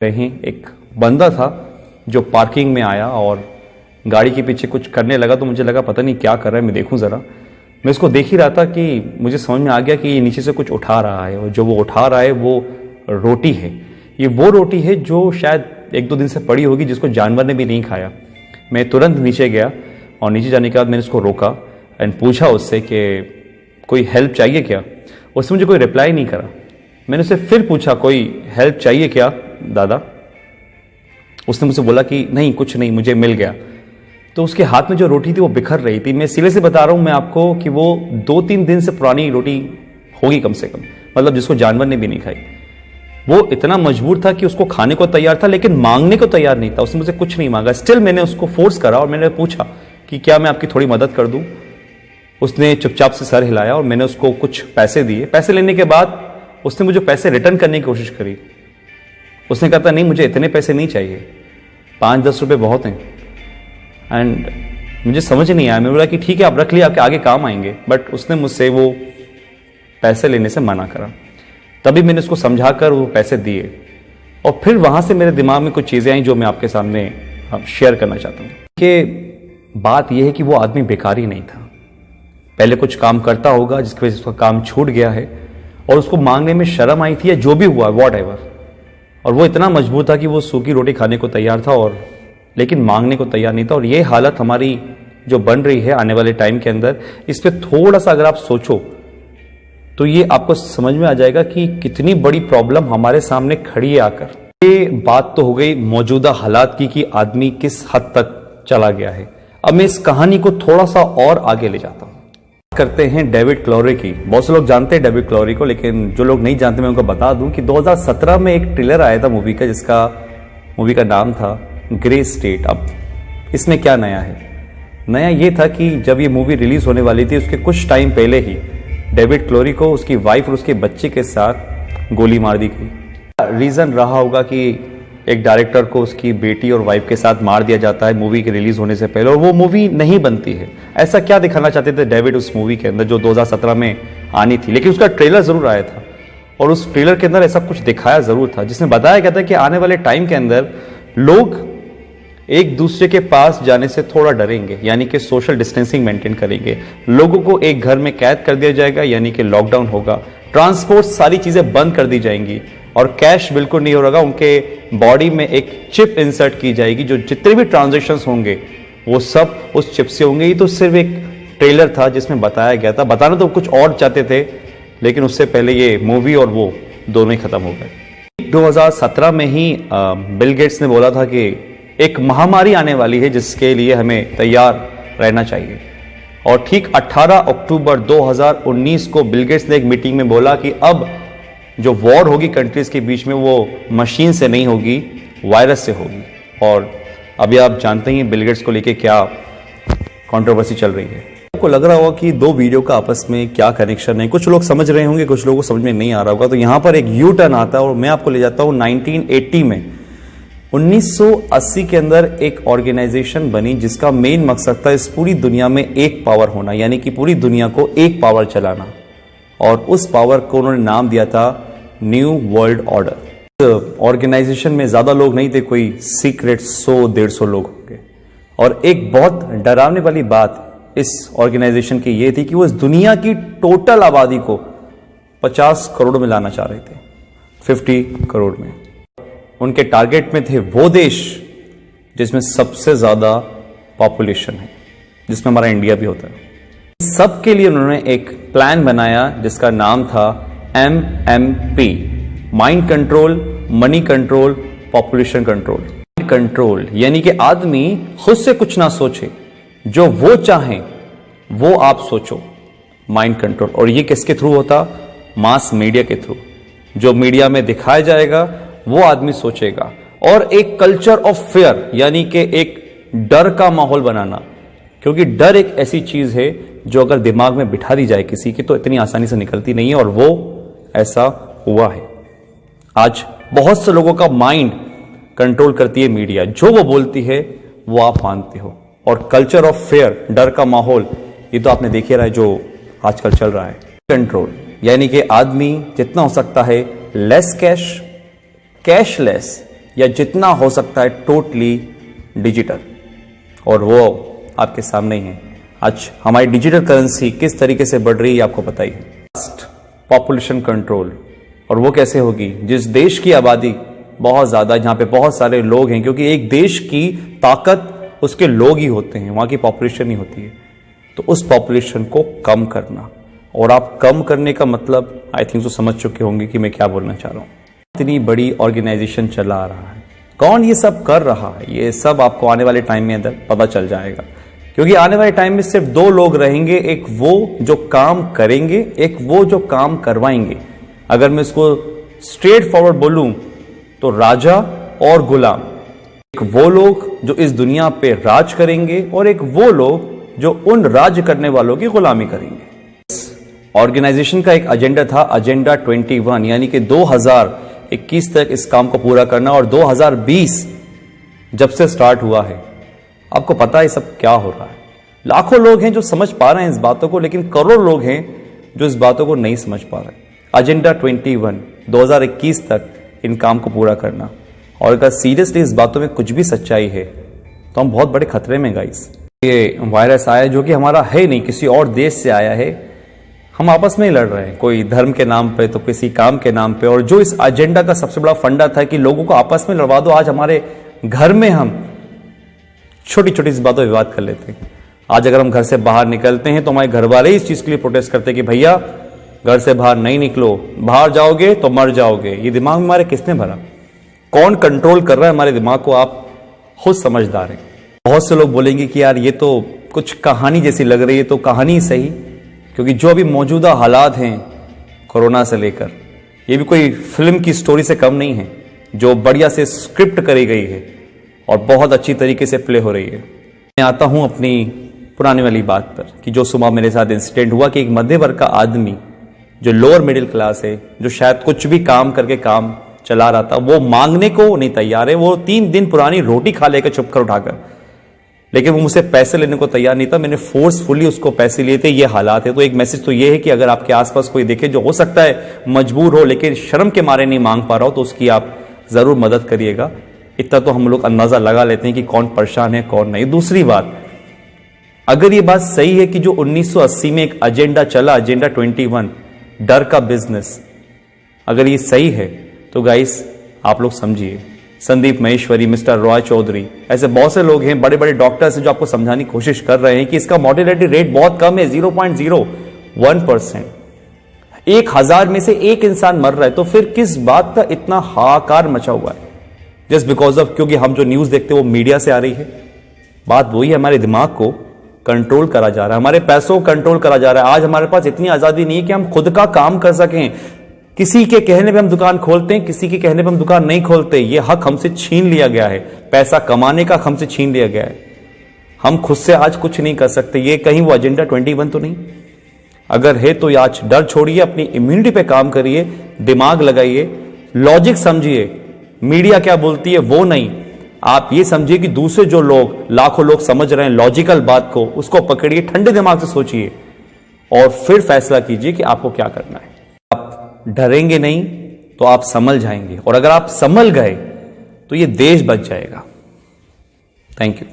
कहीं एक बंदा था जो पार्किंग में आया और गाड़ी के पीछे कुछ करने लगा, तो मुझे लगा पता नहीं क्या कर रहा है, मैं देखूं ज़रा। मैं उसको देख ही रहा था कि मुझे समझ में आ गया कि ये नीचे से कुछ उठा रहा है, और जो वो उठा रहा है वो रोटी है। ये वो रोटी है जो शायद 1-2 दिन से पड़ी होगी, जिसको जानवर ने भी नहीं खाया। मैं तुरंत नीचे गया और नीचे जाने के बाद मैंने उसको रोका एंड पूछा उससे कि कोई हेल्प चाहिए क्या। उसने मुझे कोई रिप्लाई नहीं करा। मैंने उससे फिर पूछा कोई हेल्प चाहिए क्या दादा। उसने मुझसे बोला कि नहीं कुछ नहीं, मुझे मिल गया। तो उसके हाथ में जो रोटी थी वो बिखर रही थी। मैं सिले से बता रहा हूं मैं आपको कि वो 2-3 दिन से पुरानी रोटी होगी कम से कम, मतलब जिसको जानवर ने भी नहीं खाई। वो इतना मजबूर था कि उसको खाने को तैयार था लेकिन मांगने को तैयार नहीं था। उसने मुझसे कुछ नहीं मांगा। स्टिल मैंने उसको फोर्स करा और मैंने पूछा कि क्या मैं आपकी थोड़ी मदद कर दूं। उसने चुपचाप से सर हिलाया और मैंने उसको कुछ पैसे दिए। पैसे लेने के बाद उसने मुझे पैसे रिटर्न करने की कोशिश करी। उसने कहा था नहीं मुझे इतने पैसे नहीं चाहिए, 5-10 रुपए बहुत हैं। एंड मुझे समझ नहीं आया। मैं बोला कि ठीक है आप रख लिया, आपके आगे काम आएंगे। बट उसने मुझसे वो पैसे लेने से मना करा। तभी मैंने उसको समझाकर वो पैसे दिए और फिर वहां से मेरे दिमाग में कुछ चीजें आई जो मैं आपके सामने शेयर करना चाहता हूँ। कि बात यह है कि वो आदमी बेकारी नहीं था, पहले कुछ काम करता होगा जिसकी वजह से उसका काम छूट गया है और उसको मांगने में शर्म आई थी या जो भी हुआ व्हाटएवर। और वो इतना मजबूर था कि वो सूखी रोटी खाने को तैयार था और लेकिन मांगने को तैयार नहीं था। और ये हालत हमारी जो बन रही है आने वाले टाइम के अंदर, इस पे थोड़ा सा अगर आप सोचो तो ये आपको समझ में आ जाएगा कि कितनी बड़ी प्रॉब्लम हमारे सामने खड़ी है आकर। ये बात तो हो गई मौजूदा हालात की कि आदमी किस हद तक चला गया है। अब मैं इस कहानी को थोड़ा सा और आगे ले जाता हूं। करते हैं डेविड क्लोरी की। बहुत से लोग जानते हैं डेविड क्लोरी को, लेकिन जो लोग नहीं जानते मैं उनको बता दूं कि 2017 में एक ट्रेलर आया था मूवी का, जिसका मूवी का नाम था ग्रे स्टेट। अब इसमें क्या नया है? नया ये था कि जब ये मूवी रिलीज होने वाली थी उसके कुछ टाइम पहले ही डेविड क्लोरी को उसकी वाइफ और उसके बच्चे के साथ गोली मार दी गई। रीजन रहा होगा कि एक डायरेक्टर को उसकी बेटी और वाइफ के साथ मार दिया जाता है मूवी के रिलीज होने से पहले, और वो मूवी नहीं बनती है। ऐसा क्या दिखाना चाहते थे डेविड उस मूवी के अंदर जो 2017 में आनी थी, लेकिन उसका ट्रेलर जरूर आया था और उस ट्रेलर के अंदर ऐसा कुछ दिखाया जरूर था जिसमें बताया गया था कि आने वाले टाइम के अंदर लोग एक दूसरे के पास जाने से थोड़ा डरेंगे, यानी कि सोशल डिस्टेंसिंग मेंटेन करेंगे। लोगों को एक घर में कैद कर दिया जाएगा, यानी कि लॉकडाउन होगा। ट्रांसपोर्ट सारी चीजें बंद कर दी जाएंगी और कैश बिल्कुल नहीं होगा। उनके बॉडी में एक चिप इंसर्ट की जाएगी, जो जितने भी ट्रांजैक्शंस होंगे वो सब उस चिप से होंगे। ये तो सिर्फ एक ट्रेलर था जिसमें बताया गया था। बताना तो कुछ और चाहते थे, लेकिन उससे पहले ये मूवी और वो दोनों ही खत्म हो गए। 2017 में ही बिल गेट्स ने बोला था कि एक महामारी आने वाली है जिसके लिए हमें तैयार रहना चाहिए। और ठीक 18 अक्टूबर 2019 को बिल गेट्स ने एक मीटिंग में बोला कि अब जो वॉर होगी कंट्रीज के बीच में वो मशीन से नहीं होगी, वायरस से होगी। और अभी आप जानते हैं बिल गेट्स को लेके क्या कंट्रोवर्सी चल रही है। आपको लग रहा होगा कि दो वीडियो का आपस में क्या कनेक्शन है। कुछ लोग समझ रहे होंगे, कुछ लोगों को समझ में नहीं आ रहा होगा। तो यहां पर एक यू टर्न आता है और मैं आपको ले जाता हूं 1980 में। 1980 के अंदर एक ऑर्गेनाइजेशन बनी जिसका मेन मकसद था इस पूरी दुनिया में एक पावर होना, यानी कि पूरी दुनिया को एक पावर चलाना। और उस पावर को उन्होंने नाम दिया था न्यू वर्ल्ड ऑर्डर। ऑर्गेनाइजेशन में ज्यादा लोग नहीं थे, कोई सीक्रेट 100-150 लोग होंगे। और एक बहुत डरावने वाली बात इस ऑर्गेनाइजेशन की ये थी कि वो इस दुनिया की टोटल आबादी को 50 करोड़ में लाना चाह रहे थे, 50 करोड़ में। उनके टारगेट में थे वो देश जिसमें सबसे ज्यादा पॉपुलेशन है, जिसमें हमारा इंडिया भी होता है। सबके लिए उन्होंने एक प्लान बनाया जिसका नाम था MMP, mind control, money control, population control. Control यानी कि आदमी खुद से कुछ ना सोचे, जो वो चाहे वो आप सोचो, माइंड कंट्रोल। और ये किसके थ्रू होता? मास मीडिया के थ्रू। जो मीडिया में दिखाया जाएगा वो आदमी सोचेगा। और एक कल्चर ऑफ फियर, यानी कि एक डर का माहौल बनाना, क्योंकि डर एक ऐसी चीज है जो अगर दिमाग में बिठा दी जाए किसी की तो इतनी आसानी से निकलती नहीं है। और वो ऐसा हुआ है। आज बहुत से लोगों का माइंड कंट्रोल करती है मीडिया, जो वो बोलती है वो आप मानते हो। और कल्चर ऑफ फेयर, डर का माहौल, ये तो आपने देख ही रहा है जो आजकल चल रहा है। कंट्रोल यानी कि आदमी जितना हो सकता है लेस कैश, कैशलेस या जितना हो सकता है टोटली डिजिटल, और वो आपके सामने ही है। आज हमारी डिजिटल करेंसी किस तरीके से बढ़ रही है आपको पता ही है। पॉपुलेशन कंट्रोल, और वो कैसे होगी? जिस देश की आबादी बहुत ज़्यादा, जहाँ पे बहुत सारे लोग हैं, क्योंकि एक देश की ताकत उसके लोग ही होते हैं, वहाँ की पॉपुलेशन ही होती है। तो उस पॉपुलेशन को कम करना, और आप कम करने का मतलब आई थिंक तो समझ चुके होंगे कि मैं क्या बोलना चाह रहा हूँ। इतनी बड़ी ऑर्गेनाइजेशन चला रहा है, कौन ये सब कर रहा है, ये सब आपको आने वाले टाइम में अंदर पता चल जाएगा। क्योंकि आने वाले टाइम में सिर्फ दो लोग रहेंगे, एक वो जो काम करेंगे, एक वो जो काम करवाएंगे। अगर मैं इसको स्ट्रेट फॉरवर्ड बोलूं तो राजा और गुलाम। एक वो लोग जो इस दुनिया पे राज करेंगे, और एक वो लोग जो उन राज करने वालों की गुलामी करेंगे। ऑर्गेनाइजेशन का एक एजेंडा था, एजेंडा 21, यानी कि 2021 तक इस काम को पूरा करना, और 2020 जब से स्टार्ट हुआ है, आपको पता है सब क्या हो रहा है। लाखों लोग हैं जो समझ पा रहे हैं इस बातों को, लेकिन करोड़ों लोग हैं जो इस बातों को नहीं समझ पा रहे। एजेंडा 21 2021 तक इन काम को पूरा करना, और अगर सीरियसली इस बातों में कुछ भी सच्चाई है तो हम बहुत बड़े खतरे में गाइस। ये वायरस आया जो कि हमारा है नहीं, किसी और देश से आया है, हम आपस में ही लड़ रहे हैं, कोई धर्म के नाम पे तो किसी काम के नाम पे। और जो इस एजेंडा का सबसे बड़ा फंडा था कि लोगों को आपस में लड़वा दो, आज हमारे घर में हम छोटी छोटी सी बातों पर विवाद कर लेते हैं। आज अगर हम घर से बाहर निकलते हैं तो हमारे घर वाले इस चीज के लिए प्रोटेस्ट करते हैं कि भैया घर से बाहर नहीं निकलो, बाहर जाओगे तो मर जाओगे। ये दिमाग में हमारे किसने भरा? कौन कंट्रोल कर रहा है हमारे दिमाग को? आप खुद समझदार हैं। बहुत से लोग बोलेंगे कि यार ये तो कुछ कहानी जैसी लग रही है, तो कहानी सही, क्योंकि जो अभी मौजूदा हालात हैं कोरोना से लेकर, ये भी कोई फिल्म की स्टोरी से कम नहीं है, जो बढ़िया से स्क्रिप्ट करी गई है और बहुत अच्छी तरीके से प्ले हो रही है। मैं आता हूं अपनी पुराने वाली बात पर कि जो सुबह मेरे साथ इंसिडेंट हुआ कि एक मध्य वर्ग का आदमी जो लोअर मिडिल क्लास है, जो शायद कुछ भी काम करके काम चला रहा था, वो मांगने को नहीं तैयार है। वो 3 दिन पुरानी रोटी खा लेकर छुप कर उठाकर, लेकिन वो मुझसे पैसे लेने को तैयार नहीं था। मैंने फोर्सफुली उसको पैसे लिए थे। ये हालात है। तो एक मैसेज तो ये है कि अगर आपके आसपास कोई देखे जो हो सकता है मजबूर हो, लेकिन शर्म के मारे नहीं मांग पा रहा हो, तो उसकी आप जरूर मदद करिएगा। इतना तो हम लोग अंदाजा लगा लेते हैं कि कौन परेशान है कौन नहीं। दूसरी बात, अगर ये बात सही है कि जो 1980 में एक एजेंडा चला, एजेंडा 21, डर का बिजनेस, अगर ये सही है तो गाइस आप लोग समझिए, संदीप महेश्वरी, मिस्टर रॉय चौधरी, ऐसे बहुत से लोग हैं, बड़े बड़े डॉक्टर्स हैं जो आपको समझाने की कोशिश कर रहे हैं कि इसका मॉर्टेलिटी रेट बहुत कम है, 0.01%। 1000 में से एक इंसान मर रहा है, तो फिर किस बात का इतना हाहाकार मचा हुआ है? जस्ट बिकॉज ऑफ, क्योंकि हम जो न्यूज देखते हैं वो मीडिया से आ रही है। बात वही है, हमारे दिमाग को कंट्रोल करा जा रहा है, हमारे पैसों को कंट्रोल करा जा रहा है। आज हमारे पास इतनी आजादी नहीं है कि हम खुद का काम कर सकें। किसी के कहने पे हम दुकान खोलते हैं, किसी के कहने पे हम दुकान नहीं खोलते। ये हक हमसे छीन लिया गया है, पैसा कमाने का हमसे छीन लिया गया है। हम खुद से आज कुछ नहीं कर सकते। ये कहीं वो एजेंडा 21 तो नहीं? अगर है तो आज डर छोड़िए, अपनी इम्यूनिटी पे काम करिए, दिमाग लगाइए, लॉजिक समझिए। मीडिया क्या बोलती है वो नहीं, आप ये समझिए कि दूसरे जो लोग, लाखों लोग समझ रहे हैं लॉजिकल बात को, उसको पकड़िए, ठंडे दिमाग से सोचिए और फिर फैसला कीजिए कि आपको क्या करना है। आप डरेंगे नहीं तो आप संभल जाएंगे, और अगर आप संभल गए तो ये देश बच जाएगा। Thank you.